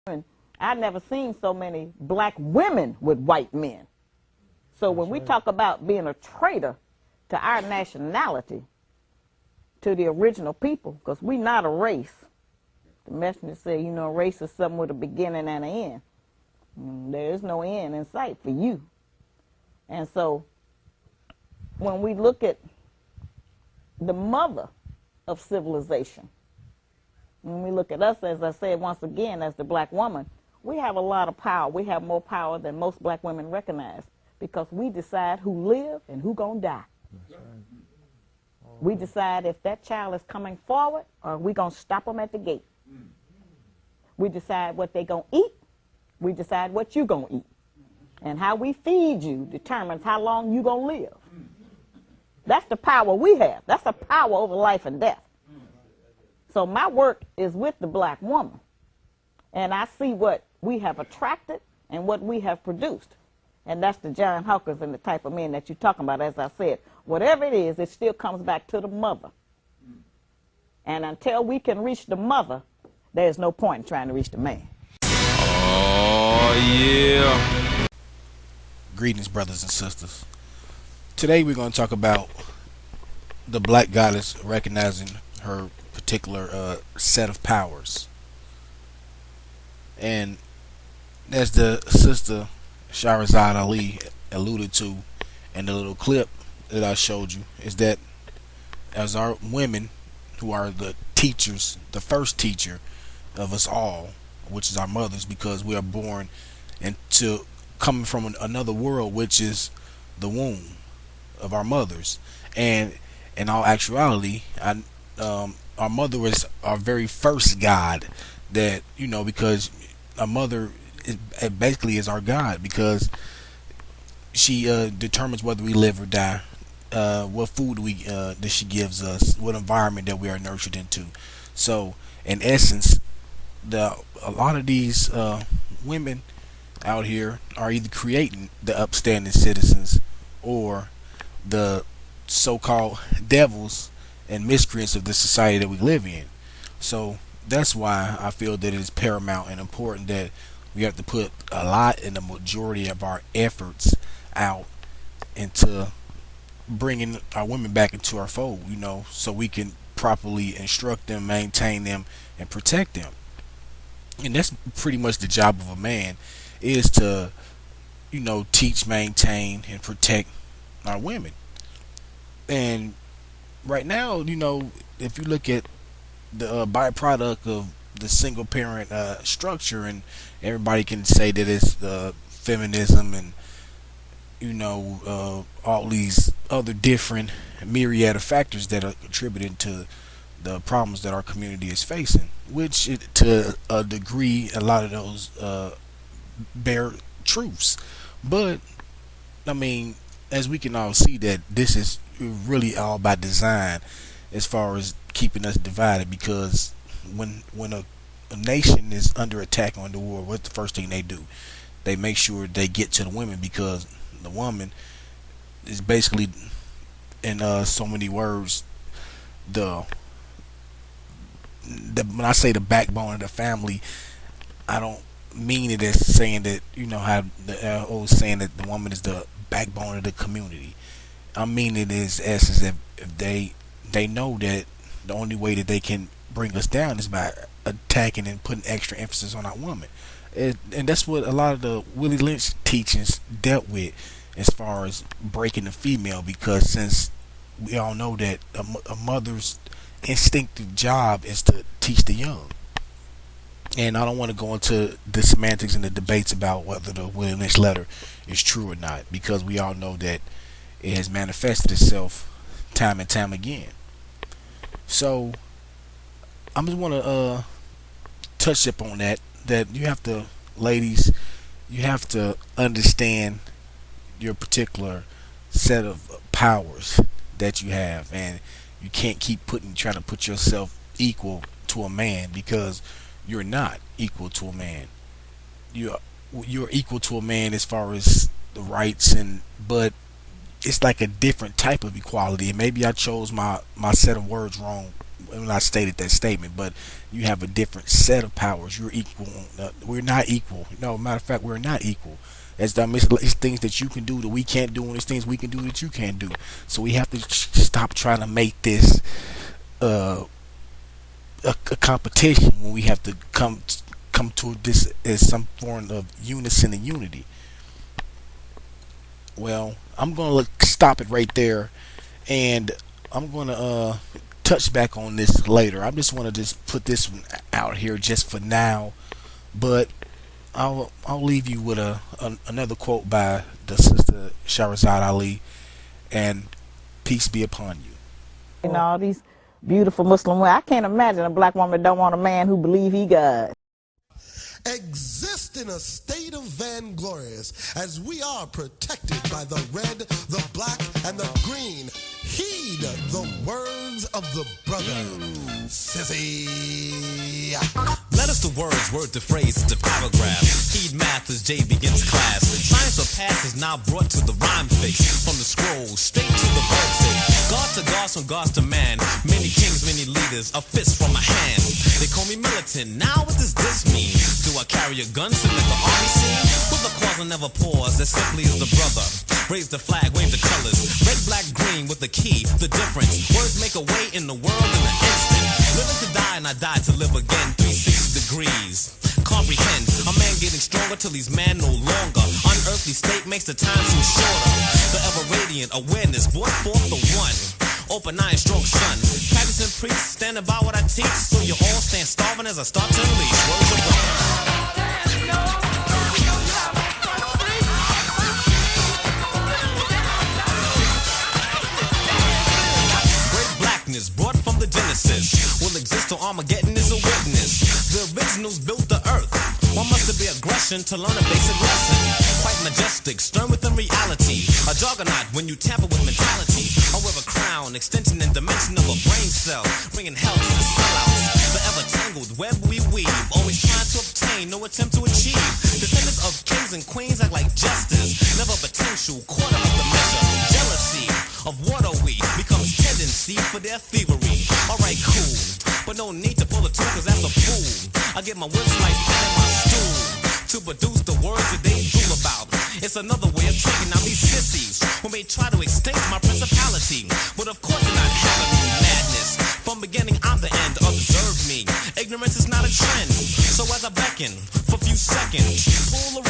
And I never seen so many black women with white men. So when we talk about being a traitor to our nationality, to the original people, because we not a race. The messenger said, you know, race is something with a beginning and an end. There is no end in sight for you. And so when we look at the mother of civilization, when we look at us, as I said once again, as the black woman, we have a lot of power. We have more power than most black women recognize because we decide who live and who gonna die. That's right. We decide if that child is coming forward or we gonna stop them at the gate. We decide what they gonna eat. We decide what you gonna eat. And how we feed you determines how long you gonna live. That's the power we have. That's the power over life and death. So my work is with the black woman. And I see what we have attracted and what we have produced. And that's the John Hawkins and the type of men that you're talking about. As I said, whatever it is, it still comes back to the mother. And until we can reach the mother, there's no point in trying to reach the man. Oh, yeah. Greetings, brothers and sisters. Today we're going to talk about the black goddess recognizing her particular set of powers. And as the sister Shahrazad Ali alluded to in the little clip that I showed you, is that as our women, who are the teachers, the first teacher of us all, which is our mothers, because we are born into coming from another world, which is the womb of our mothers. And in all actuality, our mother is our very first God, that, you know, because a mother basically is our God, because she determines whether we live or die, what food that she gives us, what environment that we are nurtured into. So in essence, a lot of these women out here are either creating the upstanding citizens or the so-called devils and miscreants of the society that we live in. So that's why I feel that it is paramount and important that we have to put a lot in the majority of our efforts out into bringing our women back into our fold, you know, so we can properly instruct them, maintain them, and protect them. And that's pretty much the job of a man, is to, you know, teach, maintain, and protect our women. And right now, you know, if you look at the byproduct of the single parent structure, and everybody can say that it's feminism and, you know, all these other different myriad of factors that are contributing to the problems that our community is facing, which to a degree, a lot of those bear truths. But I mean, as we can all see, that this is really all by design as far as keeping us divided, because when a nation is under attack or under war, what's the first thing they do? They make sure they get to the women, because the woman is basically, in so many words, when I say the backbone of the family, I don't mean it as saying that, you know, how the old saying that the woman is the backbone of the community. I mean it as if they know that the only way that they can bring us down is by attacking and putting extra emphasis on our woman. And that's what a lot of the Willie Lynch teachings dealt with, as far as breaking the female, because since we all know that a mother's instinctive job is to teach the young. And I don't want to go into the semantics and the debates about whether the Willie Lynch letter is true or not, because we all know that it has manifested itself time and time again. So I just want to touch up on that you have to, ladies, you have to understand your particular set of powers that you have, and you can't keep trying to put yourself equal to a man, because you're not equal to a man. You're equal to a man as far as the rights, but it's like a different type of equality. And maybe I chose my set of words wrong when I stated that statement, but you have a different set of powers. You're equal. We're not equal. No, matter of fact, we're not equal. It's things that you can do that we can't do, and there's things we can do that you can't do. So we have to stop trying to make this a competition when we have to come to this as some form of unison and unity. Well, I'm gonna stop it right there, and I'm gonna touch back on this later. I just want to just put this one out here just for now, but I'll leave you with another quote by the sister Shahrazad Ali, and peace be upon you. You know, all these beautiful Muslim women. I can't imagine a black woman that don't want a man who believe he God. Exist in a state of vainglorious as we are protected by the red, the black, and the green. Heed the words of the brother, Sissy. Letters to words, word to phrase, to paragraph. Heed math as J begins class. Science of past is now brought to the rhyme face. From the scroll, straight to the verb stage. God to gods, from gods to man. Many kings, many leaders, a fist from a hand. They call me militant, now what does this mean? Do I carry a gun to make the army scene? Will the cause will never pause, as simply as the brother. Raise the flag, wave the colors. Red, black, green with the key, the difference. Words make a way in the world in an instant. Living to die and I die to live again. 360 degrees. Comprehend, a man getting stronger till he's man no longer. Unearthly state makes the time seem shorter. The ever radiant awareness brought forth the one. Open eye, stroke sun. Practicing priest, standing by what I teach. So you all stand starving as I start to unleash. Words of wisdom. Brought from the Genesis will exist till Armageddon is a witness. The originals built the earth. Why must there be aggression to learn a basic lesson? Quite majestic, stern within reality. A juggernaut when you tamper with mentality. I wear a crown, extension and dimension of a brain cell, bringing hell to the sellouts. The ever tangled web we weave, always trying to obtain, no attempt to achieve. Descendants of kings and queens act like jesters, never potential, quarter of the measure. Jealousy of what are we becomes tendency for their thievery. Alright, cool, but no need to pull a tool, cause that's a fool. I get my words sliced in my stool to produce the words that they drool about. It's another way of taking out these sissies who may try to extinct my principality, but of course they're not having me madness. From beginning, I'm the end. Observe me. Ignorance is not a trend. So as I beckon for a few seconds, pull the